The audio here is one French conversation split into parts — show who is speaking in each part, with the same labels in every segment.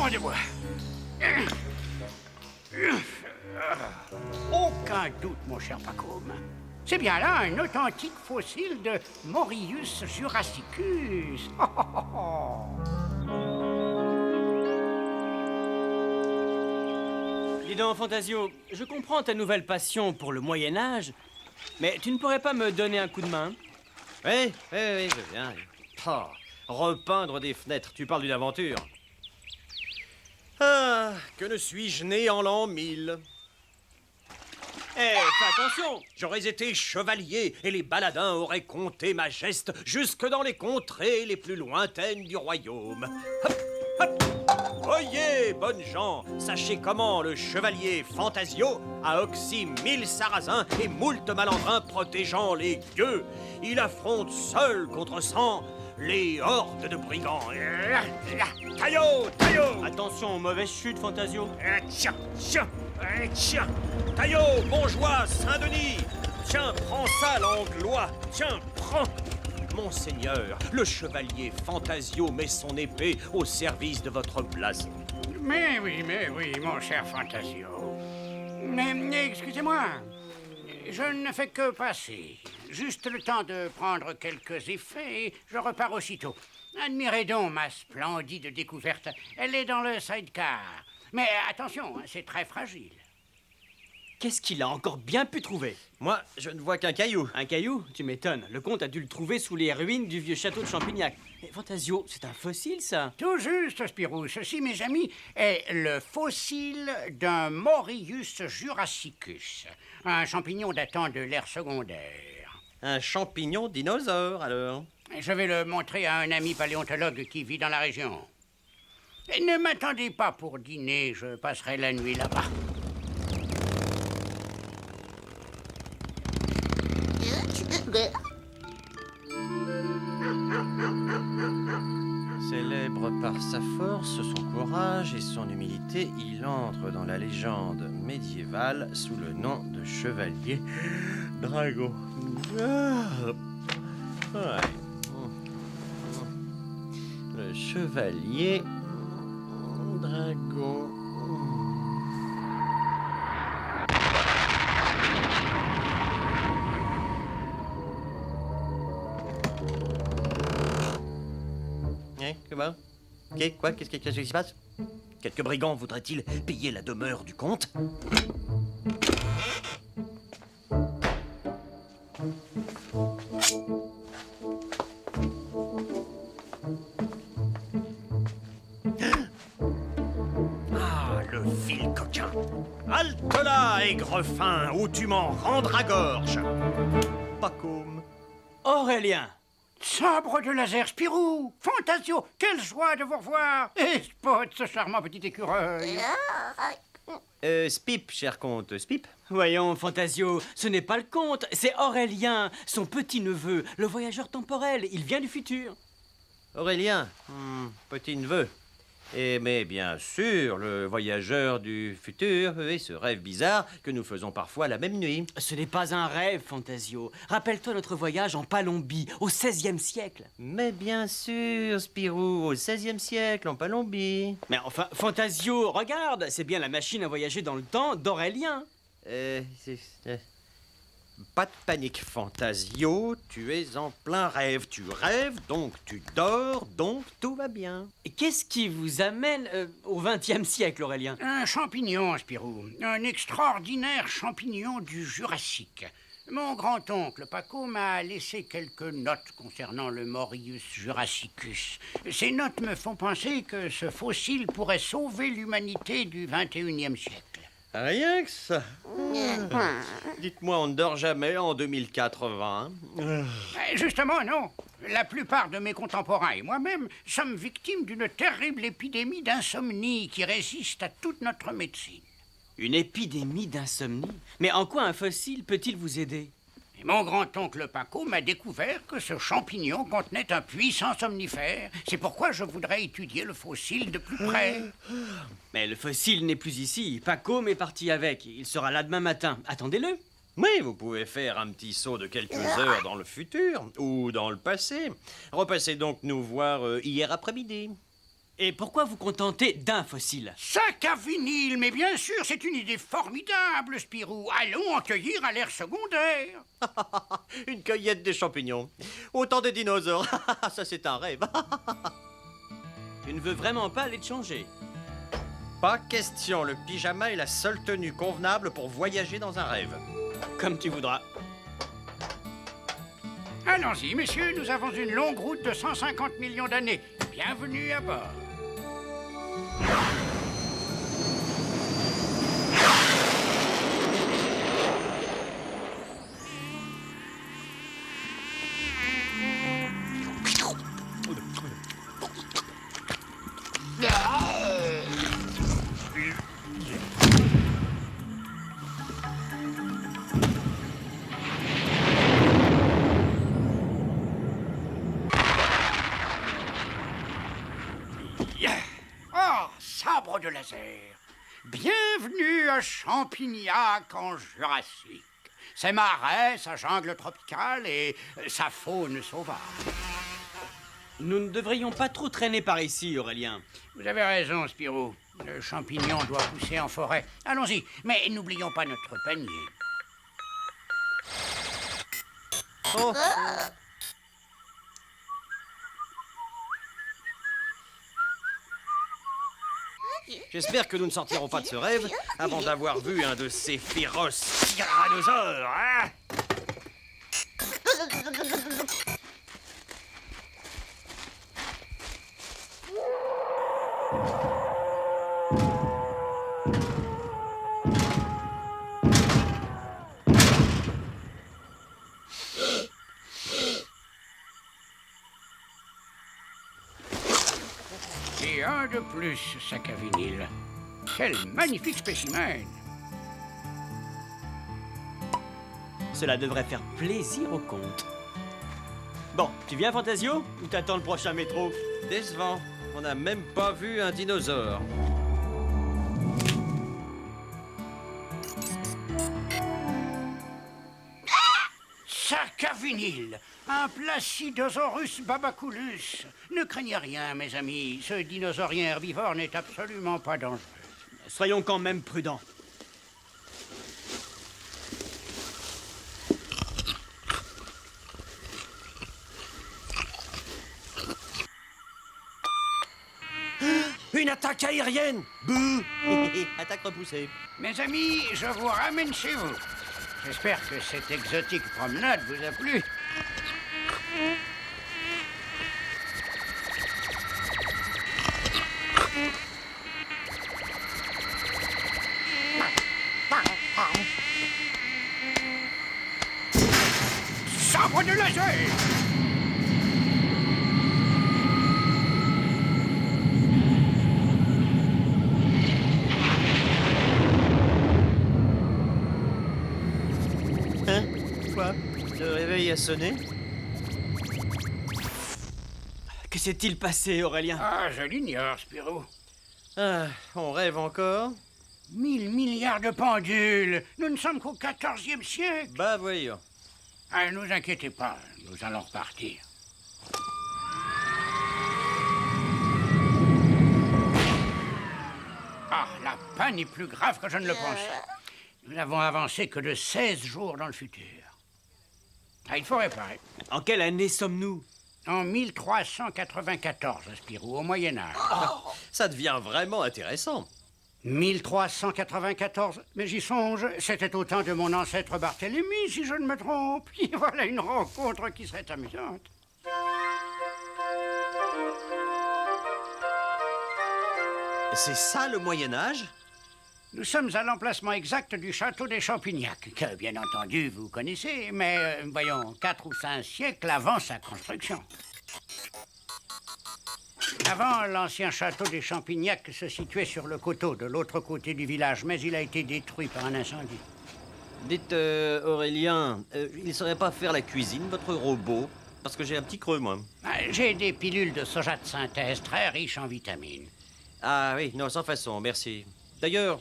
Speaker 1: Commandez-moi. Aucun doute, mon cher Pacôme. C'est bien là un authentique fossile de Morius jurassicus.
Speaker 2: Dis donc, Fantasio, je comprends ta nouvelle passion pour le Moyen-Âge, mais tu ne pourrais pas me donner un coup de main?
Speaker 3: Oui, je viens. Oh, repeindre des fenêtres, tu parles d'une aventure. Ah, que ne suis-je né en l'an 1000?
Speaker 2: Eh, fais attention!
Speaker 3: J'aurais été chevalier et les baladins auraient compté ma geste jusque dans les contrées les plus lointaines du royaume. Hop, hop. Oyez, bonnes gens, sachez comment le chevalier Fantasio a oxy 1000 sarrasins et moult malandrins protégeant les gueux. Il affronte seul contre 100 les hordes de brigands. Taillot, taillot!
Speaker 2: Attention aux mauvaises chutes, Fantasio.
Speaker 3: Tiens, tiens, tiens! Taillot, Montjoie, Saint-Denis! Tiens, prends ça, l'anglois! Tiens, prends! Monseigneur, le chevalier Fantasio met son épée au service de votre blason.
Speaker 1: Mais oui, mon cher Fantasio. Mais excusez-moi, je ne fais que passer. Juste le temps de prendre quelques effets et je repars aussitôt. Admirez donc ma splendide découverte. Elle est dans le sidecar. Mais attention, c'est très fragile.
Speaker 2: Qu'est-ce qu'il a encore bien pu trouver?
Speaker 3: Moi, je ne vois qu'un caillou.
Speaker 2: Un caillou? Tu m'étonnes. Le comte a dû le trouver sous les ruines du vieux château de Champignac. Mais Fantasio, c'est un fossile, ça?
Speaker 1: Tout juste, Spirou. Ceci, mes amis, est le fossile d'un Morius jurassicus, un champignon datant de l'ère secondaire.
Speaker 3: Un champignon dinosaure, alors.
Speaker 1: Je vais le montrer à un ami paléontologue qui vit dans la région. Et ne m'attendez pas pour dîner, je passerai la nuit là-bas.
Speaker 3: Célèbre par sa force, son courage et son humilité, il entre dans la légende médiévale sous le nom de chevalier dragon. Ouais. Le chevalier dragon. Comment? Quoi? Qu'est-ce qui se passe? Quelques brigands voudraient-ils payer la demeure du comte? Ah, le vil coquin! Halte là, aigrefin, ou tu m'en rendras gorge! Pacôme.
Speaker 2: Aurélien!
Speaker 1: Sabre de laser, Spirou! Fantasio, quelle joie de vous revoir! Et Spot, ce charmant petit écureuil!
Speaker 3: Spip, cher comte, Spip?
Speaker 2: Voyons, Fantasio, ce n'est pas le comte, c'est Aurélien, son petit-neveu, le voyageur temporel. Il vient du futur.
Speaker 3: Aurélien, petit-neveu. Mais bien sûr, le voyageur du futur, et ce rêve bizarre que nous faisons parfois la même nuit.
Speaker 2: Ce n'est pas un rêve, Fantasio. Rappelle-toi notre voyage en Palombie, au XVIe siècle.
Speaker 3: Mais bien sûr, Spirou, au XVIe siècle, en Palombie.
Speaker 2: Mais enfin, Fantasio, regarde, c'est bien la machine à voyager dans le temps d'Aurélien.
Speaker 3: Pas de panique, Fantasio, tu es en plein rêve. Tu rêves, donc tu dors, donc tout va bien.
Speaker 2: Et qu'est-ce qui vous amène au XXe siècle, Aurélien?
Speaker 1: Un champignon, Spirou. Un extraordinaire champignon du Jurassique. Mon grand-oncle Paco m'a laissé quelques notes concernant le Morius jurassicus. Ces notes me font penser que ce fossile pourrait sauver l'humanité du XXIe siècle.
Speaker 3: Rien que ça. Dites-moi, on ne dort jamais en 2080.
Speaker 1: Justement, non. La plupart de mes contemporains et moi-même sommes victimes d'une terrible épidémie d'insomnie qui résiste à toute notre médecine.
Speaker 2: Une épidémie d'insomnie? Mais en quoi un fossile peut-il vous aider?
Speaker 1: Et mon grand-oncle Paco m'a découvert que ce champignon contenait un puissant somnifère. C'est pourquoi je voudrais étudier le fossile de plus près.
Speaker 2: Mais le fossile n'est plus ici. Paco est parti avec. Il sera là demain matin. Attendez-le.
Speaker 3: Oui, vous pouvez faire un petit saut de quelques heures dans le futur ou dans le passé. Repassez donc nous voir hier après-midi.
Speaker 2: Et pourquoi vous contenter d'un fossile?
Speaker 1: Sac à vinyle, mais bien sûr, c'est une idée formidable, Spirou. Allons en cueillir à l'ère secondaire.
Speaker 3: Une cueillette des champignons. Autant de dinosaures. Ça, c'est un rêve.
Speaker 2: Tu ne veux vraiment pas les changer?
Speaker 3: Pas question. Le pyjama est la seule tenue convenable pour voyager dans un rêve.
Speaker 2: Comme tu voudras.
Speaker 1: Allons-y, messieurs, nous avons une longue route de 150 millions d'années. Bienvenue à bord. Oh, sabre de laser. Bienvenue à Champignac en Jurassique. Ses marais, sa jungle tropicale et sa faune sauvage.
Speaker 2: Nous ne devrions pas trop traîner par ici, Aurélien.
Speaker 1: Vous avez raison, Spirou. Le champignon doit pousser en forêt. Allons-y, mais n'oublions pas notre panier.
Speaker 3: Oh. J'espère que nous ne sortirons pas de ce rêve avant d'avoir vu un de ces féroces tyrannosaures, hein?
Speaker 1: Et un de plus, sac à vinyle. Quel magnifique spécimen!
Speaker 2: Cela devrait faire plaisir au comte. Bon, tu viens, Fantasio, ou t'attends le prochain métro?
Speaker 3: Décevant. On n'a même pas vu un dinosaure.
Speaker 1: Sac à vinyle, un Placidosaurus babaculus. Ne craignez rien, mes amis. Ce dinosaurien herbivore n'est absolument pas dangereux.
Speaker 2: Soyons quand même prudents.
Speaker 3: Une attaque aérienne! Bouh! Attaque repoussée.
Speaker 1: Mes amis, je vous ramène chez vous. J'espère que cette exotique promenade vous a plu. Sabre de laser!
Speaker 3: Hein? Quoi? Le réveil a sonné?
Speaker 2: Que s'est-il passé, Aurélien?
Speaker 1: Ah, je l'ignore, Spirou.
Speaker 3: Ah, on rêve encore?
Speaker 1: 1000 milliards de pendules. Nous ne sommes qu'au 14e siècle.
Speaker 3: Bah voyons.
Speaker 1: Ah, ne vous inquiétez pas, nous allons repartir. Ah, la panne est plus grave que je ne le pensais. Nous n'avons avancé que de 16 jours dans le futur. Ah, il faut réparer.
Speaker 2: En quelle année sommes-nous?
Speaker 1: En 1394, Spirou, au Moyen-Âge.
Speaker 3: Ça devient vraiment intéressant.
Speaker 1: 1394, mais j'y songe, c'était au temps de mon ancêtre Barthélemy, si je ne me trompe. Et voilà une rencontre qui serait amusante.
Speaker 3: C'est ça le Moyen-Âge?
Speaker 1: Nous sommes à l'emplacement exact du château des Champignac, que bien entendu vous connaissez, mais voyons, 4 ou 5 siècles avant sa construction. Avant, l'ancien château des Champignac se situait sur le coteau de l'autre côté du village, mais il a été détruit par un incendie.
Speaker 3: Dites, Aurélien, il ne saurait pas faire la cuisine, votre robot? Parce que j'ai un petit creux, moi.
Speaker 1: J'ai des pilules de soja de synthèse très riches en vitamines.
Speaker 3: Ah oui, non, sans façon, merci. D'ailleurs,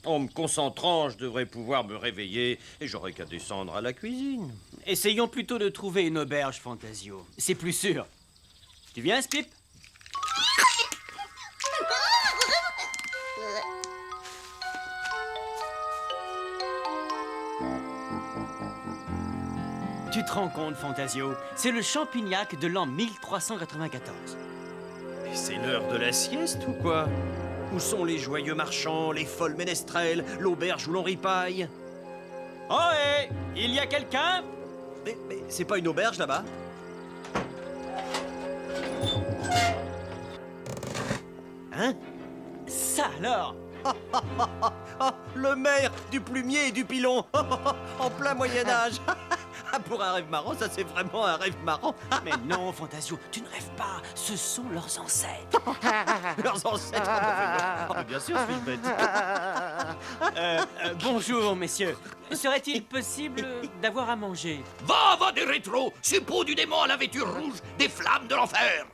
Speaker 3: en me concentrant, je devrais pouvoir me réveiller et j'aurais qu'à descendre à la cuisine.
Speaker 2: Essayons plutôt de trouver une auberge, Fantasio. C'est plus sûr. Tu viens, Spip? Tu te rends compte, Fantasio? C'est le Champignac de l'an 1394.
Speaker 3: Mais c'est l'heure de la sieste ou quoi? Où sont les joyeux marchands, les folles ménestrels, l'auberge où l'on ripaille?
Speaker 2: Oh, hé! Il y a quelqu'un?
Speaker 3: Mais c'est pas une auberge là-bas? Hein?
Speaker 2: Ça alors?
Speaker 3: Ah, le maire du plumier et du pilon en plein Moyen-Âge. Ah, pour un rêve marrant, ça c'est vraiment un rêve marrant.
Speaker 2: Mais non, Fantasio, tu ne rêves pas. Ce sont leurs ancêtres.
Speaker 3: Leurs ancêtres. Ah, mais bien sûr, suis-je bête.
Speaker 2: Bonjour, messieurs. Serait-il possible d'avoir à manger?
Speaker 4: Va des rétros, suppôt du démon à la vêture rouge, des flammes de l'enfer.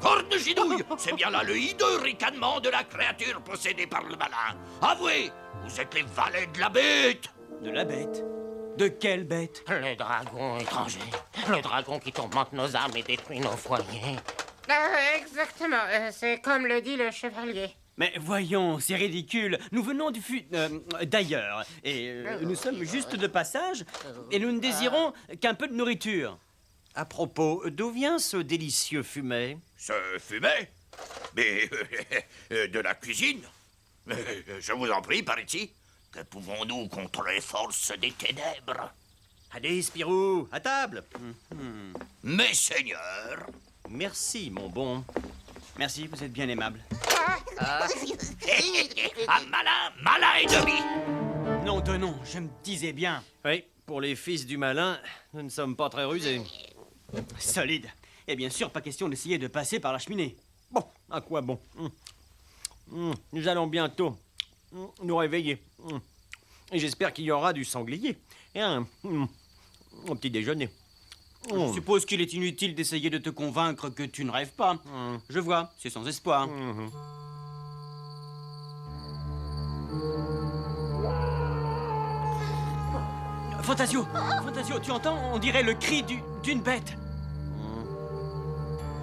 Speaker 4: Corne gidouille, c'est bien là le hideux ricanement de la créature possédée par le malin. Avouez, vous êtes les valets de la bête.
Speaker 2: De la bête? De quelle bête?
Speaker 5: Le dragon étranger. Le dragon qui tourmente nos âmes et détruit nos foyers. Exactement. C'est comme le dit le chevalier.
Speaker 2: Mais voyons, c'est ridicule. Nous venons d'ailleurs. Et nous sommes juste de passage. Et nous ne désirons qu'un peu de nourriture.
Speaker 3: À propos, d'où vient ce délicieux fumet?
Speaker 4: Ce fumet? Mais de la cuisine. Je vous en prie, par ici. Que pouvons-nous contre les forces des ténèbres?
Speaker 3: Allez, Spirou, à table.
Speaker 4: Mes seigneurs.
Speaker 3: Merci, mon bon.
Speaker 2: Merci, vous êtes bien aimable.
Speaker 4: Un malin ennemi.
Speaker 2: Non de non, je me disais bien.
Speaker 3: Oui, pour les fils du malin, nous ne sommes pas très rusés.
Speaker 2: Solide. Et bien sûr, pas question d'essayer de passer par la cheminée.
Speaker 3: Bon, à quoi bon? Nous allons bientôt nous réveiller. Et j'espère qu'il y aura du sanglier. Et au petit déjeuner.
Speaker 2: Je suppose qu'il est inutile d'essayer de te convaincre que tu ne rêves pas. Je vois, c'est sans espoir. Fantasio, tu entends? On dirait le cri d'une bête.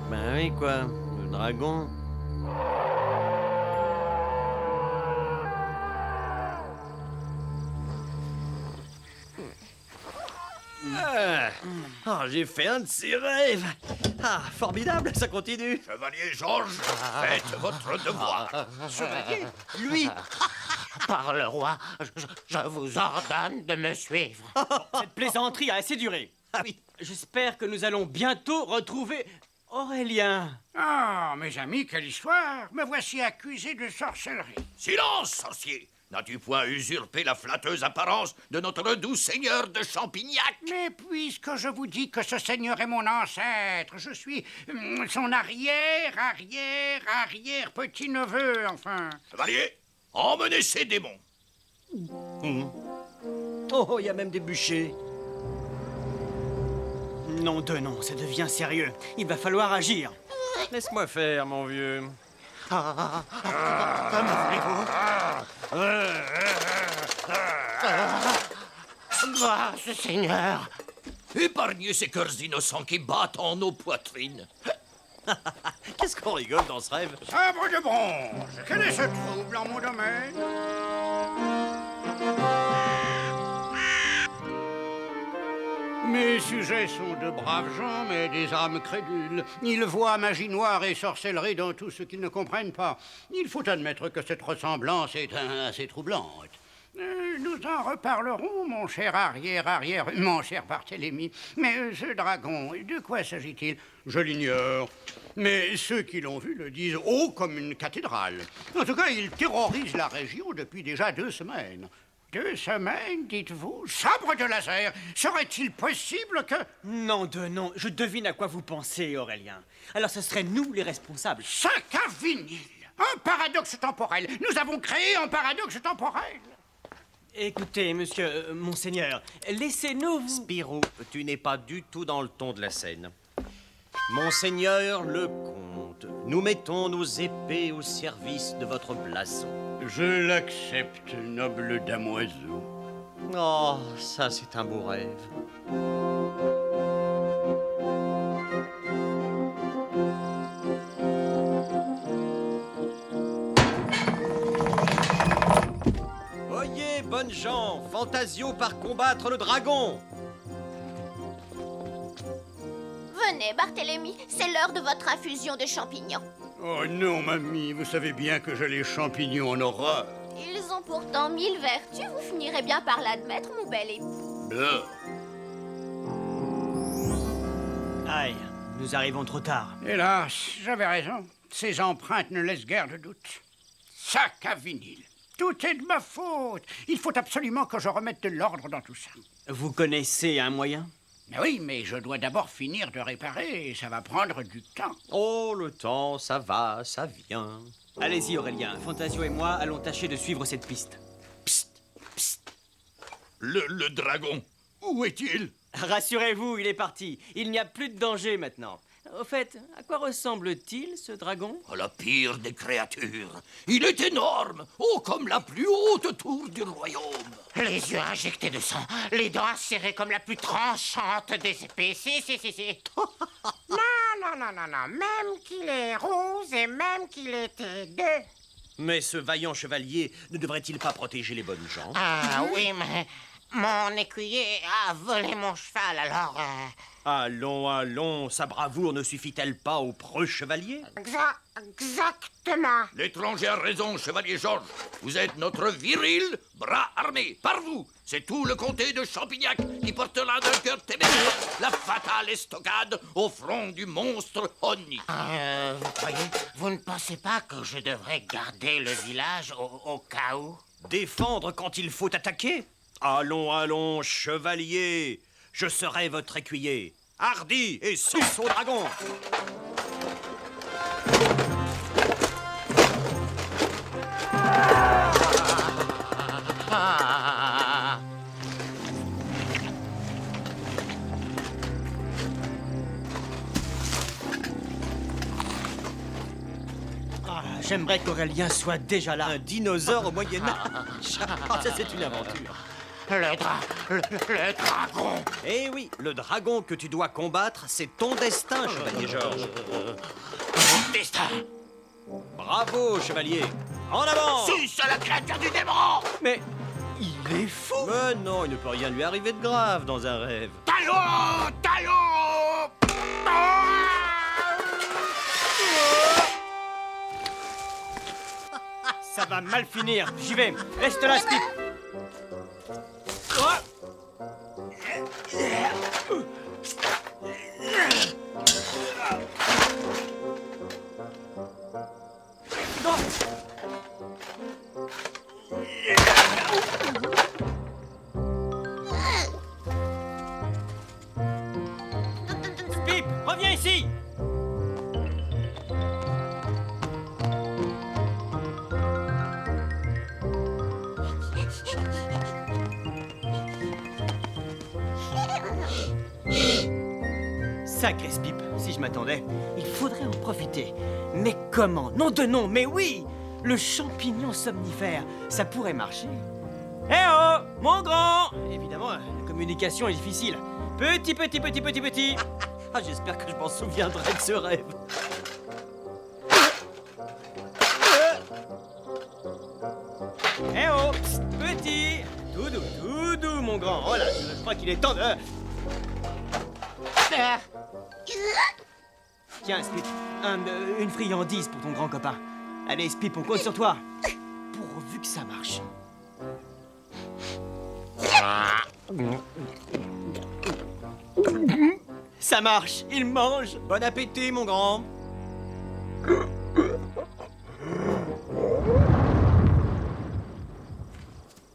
Speaker 3: Ben oui, quoi. Le dragon. Oh, j'ai fait un de ces rêves. Ah, formidable, ça continue.
Speaker 4: Chevalier Georges, faites votre devoir.
Speaker 5: Chevalier, lui. Par le roi, je vous ordonne de me suivre.
Speaker 2: Cette plaisanterie a assez duré.
Speaker 3: Ah oui.
Speaker 2: J'espère que nous allons bientôt retrouver Aurélien.
Speaker 1: Ah, mes amis, quelle histoire! Me voici accusé de sorcellerie.
Speaker 4: Silence, sorcier. N'as-tu point usurpé la flatteuse apparence de notre doux seigneur de Champignac?
Speaker 1: Mais puisque je vous dis que ce seigneur est mon ancêtre, je suis son arrière petit-neveu, enfin.
Speaker 4: Chevalier, emmenez ces démons.
Speaker 3: Oh, il y a même des bûchers.
Speaker 2: Non de non, ça devient sérieux. Il va falloir agir.
Speaker 3: Laisse-moi faire, mon vieux.
Speaker 5: Comment voulez-vous? Grâce, Seigneur.
Speaker 4: Épargnez ces cœurs innocents qui battent en nos poitrines.
Speaker 3: Qu'est-ce qu'on rigole dans ce rêve?
Speaker 1: Sabre de bronze, quel est ce trouble en mon domaine? Mes sujets sont de braves gens, mais des âmes crédules. Ils voient magie noire et sorcellerie dans tout ce qu'ils ne comprennent pas. Il faut admettre que cette ressemblance est assez troublante. Nous en reparlerons, mon cher mon cher Barthélemy. Mais ce dragon, de quoi s'agit-il? Je l'ignore. Mais ceux qui l'ont vu le disent haut comme une cathédrale. En tout cas, il terrorise la région depuis déjà 2 semaines. 2 semaines, dites-vous? Sabre de laser, serait-il possible que...
Speaker 2: Non de non, je devine à quoi vous pensez, Aurélien. Alors ce serait nous les responsables.
Speaker 1: 5 à vinyle, un paradoxe temporel. Nous avons créé un paradoxe temporel.
Speaker 2: Écoutez, monsieur, monseigneur, laissez-nous vous...
Speaker 3: Spirou, tu n'es pas du tout dans le ton de la scène. Monseigneur le comte, nous mettons nos épées au service de votre blason.
Speaker 1: Je l'accepte, noble damoiseau.
Speaker 3: Oh, ça c'est un beau rêve. Oyez, bonnes gens, Fantasio part combattre le dragon.
Speaker 6: Venez, Barthélemy, c'est l'heure de votre infusion de champignons.
Speaker 1: Oh non, mamie, vous savez bien que j'ai les champignons en horreur.
Speaker 6: Ils ont pourtant 1000 vertus, vous finirez bien par l'admettre, mon bel époux.
Speaker 1: Bleu.
Speaker 2: Aïe, nous arrivons trop tard.
Speaker 1: Hélas, j'avais raison. Ces empreintes ne laissent guère de doute. Sac à vinyle. Tout est de ma faute. Il faut absolument que je remette de l'ordre dans tout ça.
Speaker 2: Vous connaissez un moyen?
Speaker 1: Mais oui, mais je dois d'abord finir de réparer et ça va prendre du temps.
Speaker 3: Oh, le temps, ça va, ça vient.
Speaker 2: Allez-y, Aurélien. Fantasio et moi allons tâcher de suivre cette piste.
Speaker 4: Le dragon, où est-il?
Speaker 2: Rassurez-vous, il est parti. Il n'y a plus de danger maintenant. Au fait, à quoi ressemble-t-il, ce dragon?
Speaker 4: Oh, la pire des créatures. Il est énorme, haut comme la plus haute tour du royaume.
Speaker 5: Les yeux injectés de sang, les dents acérées comme la plus tranchante des épées. Si. non. Même qu'il est rose et même qu'il était deux.
Speaker 3: Mais ce vaillant chevalier ne devrait-il pas protéger les bonnes gens?
Speaker 5: Ah oui, mais mon écuyer a volé mon cheval, alors...
Speaker 3: Allons, sa bravoure ne suffit-elle pas au preux chevalier?
Speaker 5: Exactement.
Speaker 4: L'étranger a raison, chevalier Georges. Vous êtes notre viril bras armé. Par vous, c'est tout le comté de Champignac qui portera d'un cœur téméraire la fatale estocade au front du monstre Oni.
Speaker 5: Vous croyez, vous ne pensez pas que je devrais garder le village au cas où?
Speaker 3: Défendre quand il faut attaquer? Allons, chevalier. Je serai votre écuyer. Hardi et suce au dragon.
Speaker 2: J'aimerais qu'Aurélien soit déjà là.
Speaker 3: Un dinosaure au Moyen-Âge. Ah, ça, c'est une aventure.
Speaker 5: Le dragon.
Speaker 3: Eh oui, le dragon que tu dois combattre, c'est ton destin, chevalier Georges.
Speaker 5: Destin.
Speaker 3: Bravo, chevalier. En avant!
Speaker 4: Si, c'est la créature du démon!
Speaker 2: Mais il est fou!
Speaker 3: Mais non, il ne peut rien lui arriver de grave dans un rêve.
Speaker 4: Talon!
Speaker 2: Ça va mal finir. J'y vais. Reste là, Spip. Spip, reviens ici. Sacré Spip, si je m'attendais, il faudrait en profiter. Mais comment? Nom de nom, mais oui! Le champignon somnifère, ça pourrait marcher. Eh oh! Mon grand! Évidemment, la communication est difficile. Petit.
Speaker 3: Ah, j'espère que je m'en souviendrai de ce rêve.
Speaker 2: Eh oh! Psst, petit! Tout doux, mon grand. Oh là, je crois qu'il est temps de... Tiens, Spip, une friandise pour ton grand copain. Allez, Spip, on compte sur toi. Pourvu que ça marche. Ça marche, il mange.
Speaker 3: Bon appétit, mon grand.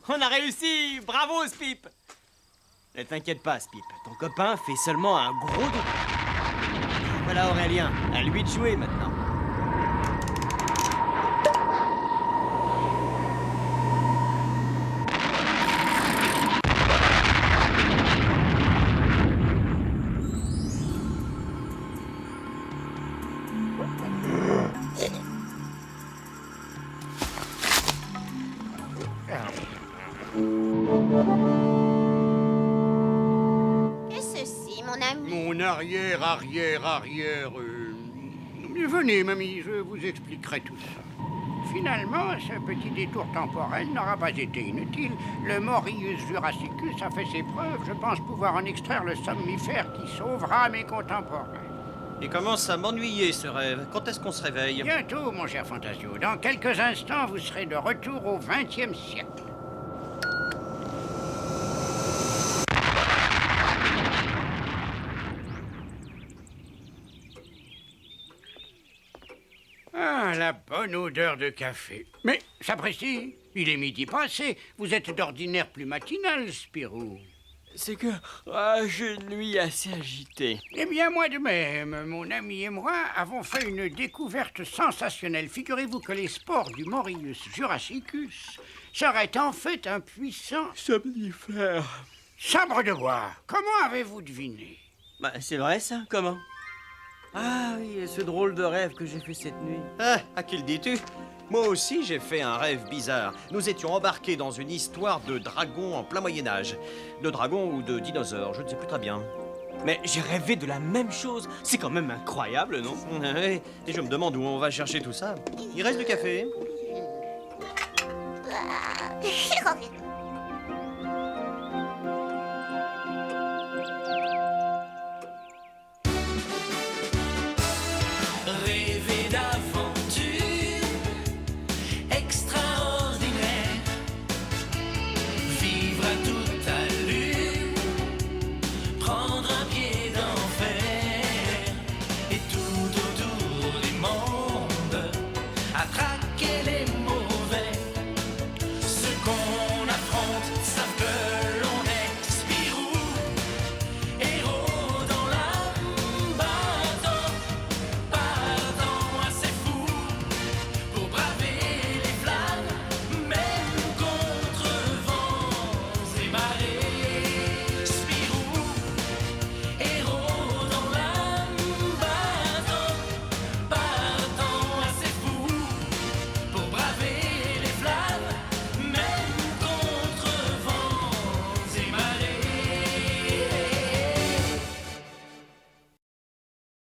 Speaker 2: On a réussi. Bravo, Spip. Ne t'inquiète pas, Spip. Ton copain fait seulement un gros doute. Voilà Aurélien, à lui de jouer maintenant.
Speaker 6: Qu'est-ce ceci, mon ami?
Speaker 1: Mon arrière. Venez, mamie, je vous expliquerai tout ça. Finalement, ce petit détour temporel n'aura pas été inutile. Le Morius jurassicus a fait ses preuves. Je pense pouvoir en extraire le somnifère qui sauvera mes contemporains.
Speaker 3: Il commence à m'ennuyer ce rêve. Quand est-ce qu'on se réveille?
Speaker 1: Bientôt, mon cher Fantasio. Dans quelques instants, vous serez de retour au XXe siècle. Ah, la bonne odeur de café. Mais, sapristi, il est midi passé. Vous êtes d'ordinaire plus matinal, Spirou.
Speaker 2: C'est que j'ai une nuit assez agitée.
Speaker 1: Eh bien, moi de même, mon ami et moi avons fait une découverte sensationnelle. Figurez-vous que les spores du Morius jurassicus seraient en fait un puissant
Speaker 2: Somnifère.
Speaker 1: sabre de bois. Comment avez-vous deviné?
Speaker 2: Bah, c'est vrai ça? Comment? Ah oui, ce drôle de rêve que j'ai fait cette nuit.
Speaker 3: Ah, à qui le dis-tu? Moi aussi, j'ai fait un rêve bizarre. Nous étions embarqués dans une histoire de dragon en plein Moyen-Âge. De dragon ou de dinosaure, je ne sais plus très bien.
Speaker 2: Mais j'ai rêvé de la même chose. C'est quand même incroyable, non?
Speaker 3: Ouais, et je me demande où on va chercher tout ça. Il reste du café?